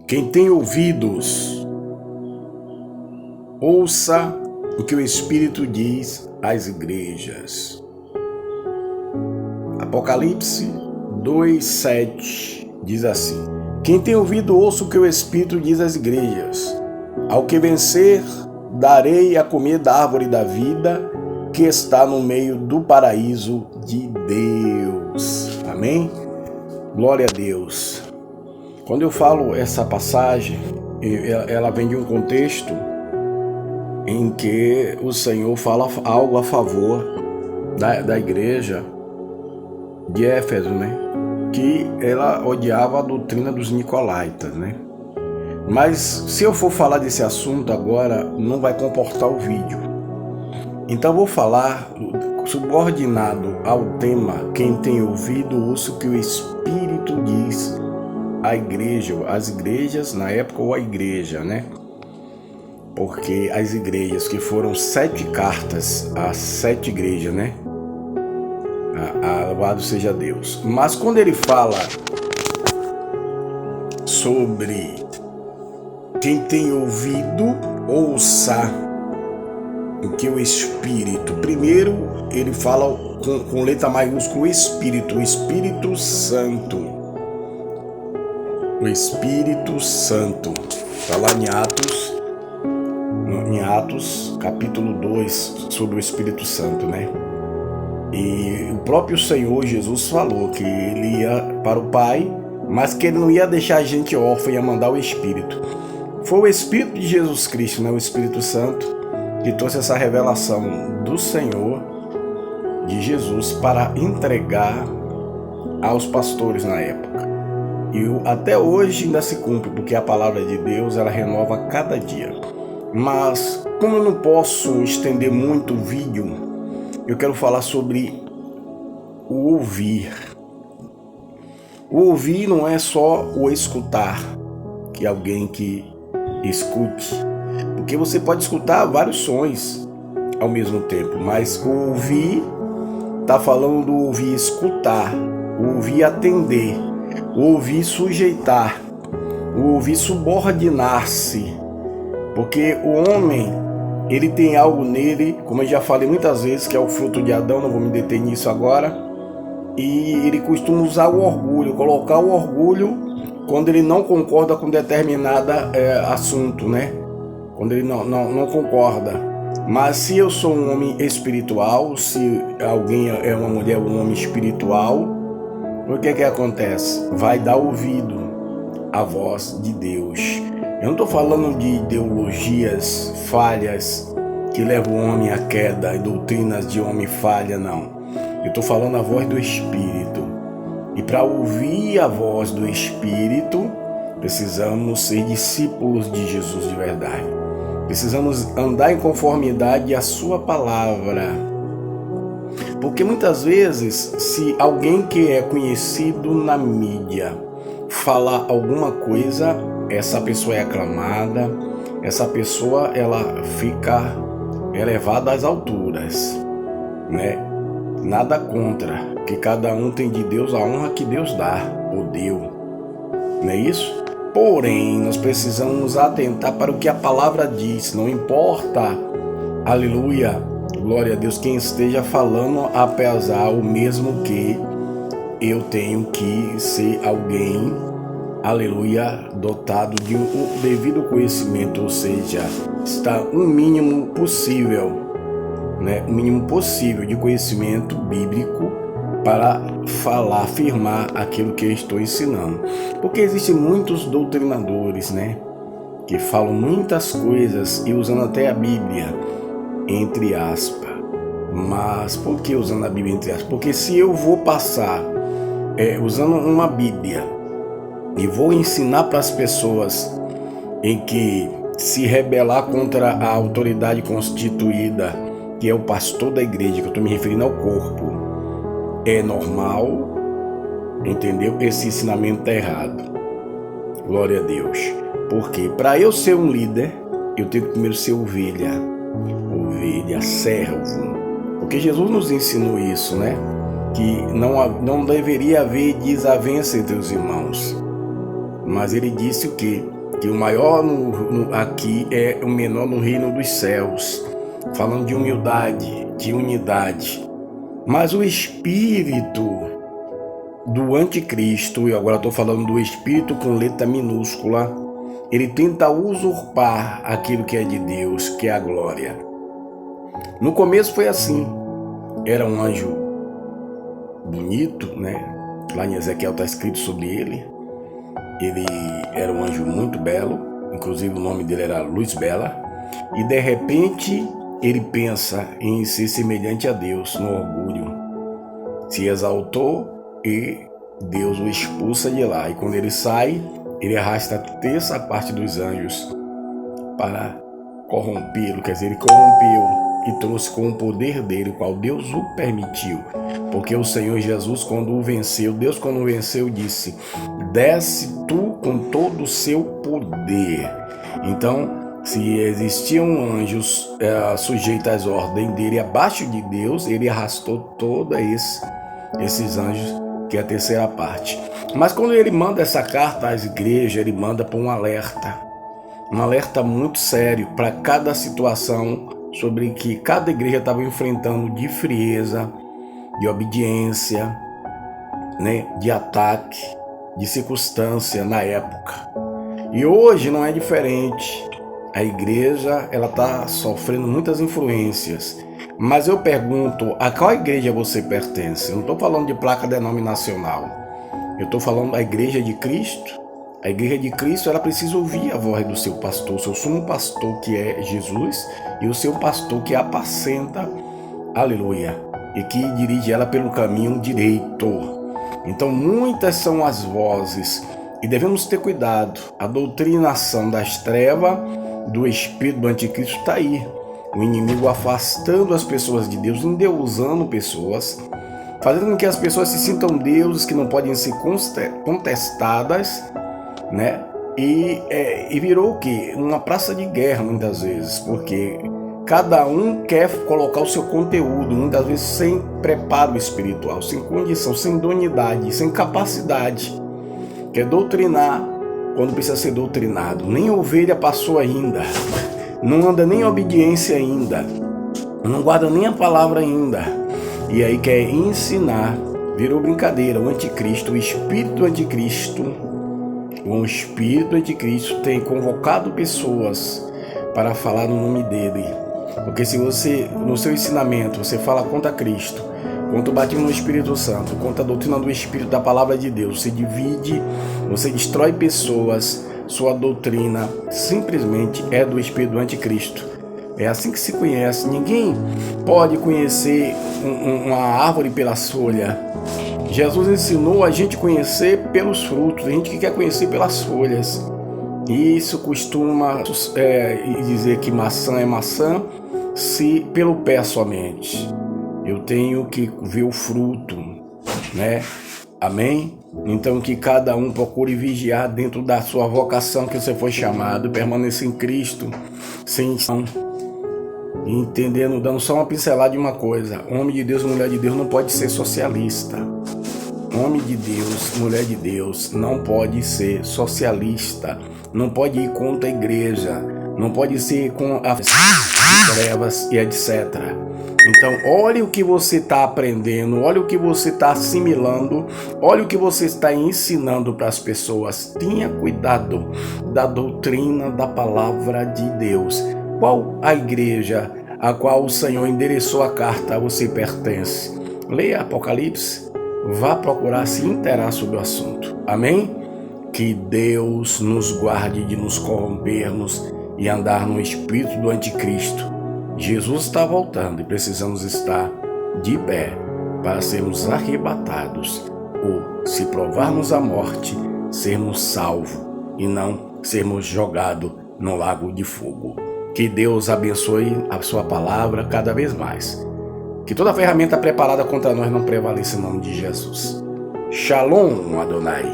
Quem tem ouvidos, ouça o que o Espírito diz às igrejas. Apocalipse 2:7 diz assim: Quem tem ouvido, ouça o que o Espírito diz às igrejas. Ao que vencer, darei a comer da árvore da vida, que está no meio do paraíso de Deus. Amém? Glória a Deus. Quando eu falo essa passagem, ela vem de um contexto em que o Senhor fala algo a favor da igreja de Éfeso, né? Que ela odiava a doutrina dos nicolaítas, né? Mas se eu for falar desse assunto agora, não vai comportar o vídeo. Então eu vou falar subordinado ao tema: quem tem ouvido, ouça o que o Espírito diz à igreja, às igrejas na época, ou à igreja, né? Porque as igrejas, que foram 7 cartas às 7 igrejas, né? Louvado seja Deus. Mas quando ele fala sobre quem tem ouvido, ouça o que o Espírito. Primeiro, ele fala com letra maiúscula, o Espírito Santo. O Espírito Santo. Está lá em Atos, capítulo 2, sobre o Espírito Santo, né? E o próprio Senhor Jesus falou que ele ia para o Pai, mas que ele não ia deixar a gente órfã, ia mandar o Espírito. Foi o Espírito de Jesus Cristo, né? O Espírito Santo, que trouxe essa revelação do Senhor, de Jesus, para entregar aos pastores na época. E até hoje ainda se cumpre, porque a palavra de Deus, ela renova cada dia. Mas, como eu não posso estender muito o vídeo, eu quero falar sobre o ouvir. O ouvir não é só o escutar, que alguém que escute, porque você pode escutar vários sons ao mesmo tempo, mas o ouvir está falando do ouvir escutar, o ouvir atender, o ouvir sujeitar, o ouvir subordinar-se, porque o homem, ele tem algo nele, como eu já falei muitas vezes, que é o fruto de Adão, não vou me deter nisso agora, e ele costuma usar o orgulho, colocar o orgulho quando ele não concorda com determinado assunto, né? Quando ele não concorda. Mas se eu sou um homem espiritual, se alguém é uma mulher, um homem espiritual, o que acontece? Vai dar ouvido à voz de Deus. Eu não estou falando de ideologias falhas que levam o homem à queda e doutrinas de homem falha, não. Eu estou falando a voz do Espírito. E para ouvir a voz do Espírito, precisamos ser discípulos de Jesus de verdade. Precisamos andar em conformidade à sua palavra. Porque muitas vezes, se alguém que é conhecido na mídia falar alguma coisa, essa pessoa é aclamada, essa pessoa ela fica elevada às alturas, né? Nada contra, que cada um tem de Deus a honra que Deus dá, ou deu, não é isso? Porém, nós precisamos atentar para o que a palavra diz, não importa, aleluia, glória a Deus, quem esteja falando, apesar o mesmo que eu tenho que ser alguém, aleluia, dotado de um devido conhecimento, ou seja, está um mínimo possível, né? Um mínimo possível de conhecimento bíblico para falar, afirmar aquilo que eu estou ensinando. Porque existem muitos doutrinadores, né? Que falam muitas coisas e usando até a Bíblia, entre aspas. Mas por que usando a Bíblia entre aspas? Porque se eu vou passar usando uma Bíblia e vou ensinar para as pessoas em que se rebelar contra a autoridade constituída, que é o pastor da igreja, que eu estou me referindo ao corpo, é normal, entendeu? Esse ensinamento está errado. Glória a Deus. Porque para eu ser um líder, eu tenho que primeiro ser ovelha, servo. Porque Jesus nos ensinou isso, né? Que não deveria haver desavença entre os irmãos. Mas ele disse o quê? que o maior aqui é o menor no reino dos céus, falando de humildade, de unidade. Mas o espírito do anticristo, e agora estou falando do espírito com letra minúscula, ele tenta usurpar aquilo que é de Deus, que é a glória. No começo foi assim, era um anjo bonito, né? Lá em Ezequiel está escrito sobre ele. Ele era um anjo muito belo, inclusive o nome dele era Luz Bela, e de repente ele pensa em ser semelhante a Deus, no orgulho. Se exaltou e Deus o expulsa de lá. E quando ele sai, ele arrasta a terça parte dos anjos para corrompê-lo, quer dizer, ele corrompeu e trouxe com o poder dele, o qual Deus o permitiu. Porque o Senhor Jesus, quando o venceu, Deus quando o venceu, disse: desce tu com todo o seu poder. Então, se existiam anjos sujeitos às ordens dele abaixo de Deus, ele arrastou todos esses anjos, que é a terceira parte. Mas quando ele manda essa carta às igrejas, ele manda para um alerta muito sério para cada situação sobre que cada igreja estava enfrentando, de frieza, de obediência, né, de ataque, de circunstância na época. E hoje não é diferente. A igreja ela está sofrendo muitas influências. Mas eu pergunto, a qual igreja você pertence? Eu não estou falando de placa denominacional. Eu estou falando da igreja de Cristo. A igreja de Cristo ela precisa ouvir a voz do seu pastor, seu sumo pastor, que é Jesus, e o seu pastor que apacenta, aleluia, e que dirige ela pelo caminho direito. Então muitas são as vozes e devemos ter cuidado. A doutrinação das trevas, do espírito do anticristo está aí. O inimigo afastando as pessoas de Deus, endeusando pessoas, fazendo com que as pessoas se sintam deuses que não podem ser contestadas, né? E virou o quê? Uma praça de guerra muitas vezes, porque cada um quer colocar o seu conteúdo, muitas vezes sem preparo espiritual, sem condição, sem idoneidade, sem capacidade. Quer doutrinar quando precisa ser doutrinado. Nem ovelha passou ainda, não anda nem em obediência ainda, não guarda nem a palavra ainda, e aí quer ensinar. Virou brincadeira. O anticristo, o espírito anticristo, o espírito anticristo tem convocado pessoas para falar no nome dele. Porque se você, no seu ensinamento, você fala contra Cristo, contra o batismo no Espírito Santo, contra a doutrina do Espírito da Palavra de Deus, você divide, você destrói pessoas, sua doutrina simplesmente é do Espírito do Anticristo. É assim que se conhece. Ninguém pode conhecer uma árvore pelas folhas. Jesus ensinou a gente conhecer pelos frutos, a gente que quer conhecer pelas folhas. E isso costuma dizer que maçã é maçã, se pelo pé somente. Eu tenho que ver o fruto, né? Amém? Então que cada um procure vigiar dentro da sua vocação que você foi chamado, permanecer em Cristo, sem entendendo, dando só uma pincelada de uma coisa: homem de Deus, mulher de Deus não pode ser socialista. Homem de Deus, mulher de Deus não pode ser socialista, não pode ir contra a igreja, não pode ser com as trevas e etc. Então, olhe o que você está aprendendo, olhe o que você está assimilando, olhe o que você está ensinando para as pessoas. Tenha cuidado da doutrina da palavra de Deus. Qual a igreja a qual o Senhor endereçou a carta a você pertence? Leia Apocalipse, vá procurar se inteirar sobre o assunto. Amém? Que Deus nos guarde de nos corrompermos e andar no espírito do anticristo. Jesus está voltando e precisamos estar de pé para sermos arrebatados, ou, se provarmos a morte, sermos salvos e não sermos jogados no lago de fogo. Que Deus abençoe a sua palavra cada vez mais. Que toda ferramenta preparada contra nós não prevaleça em nome de Jesus. Shalom, Adonai.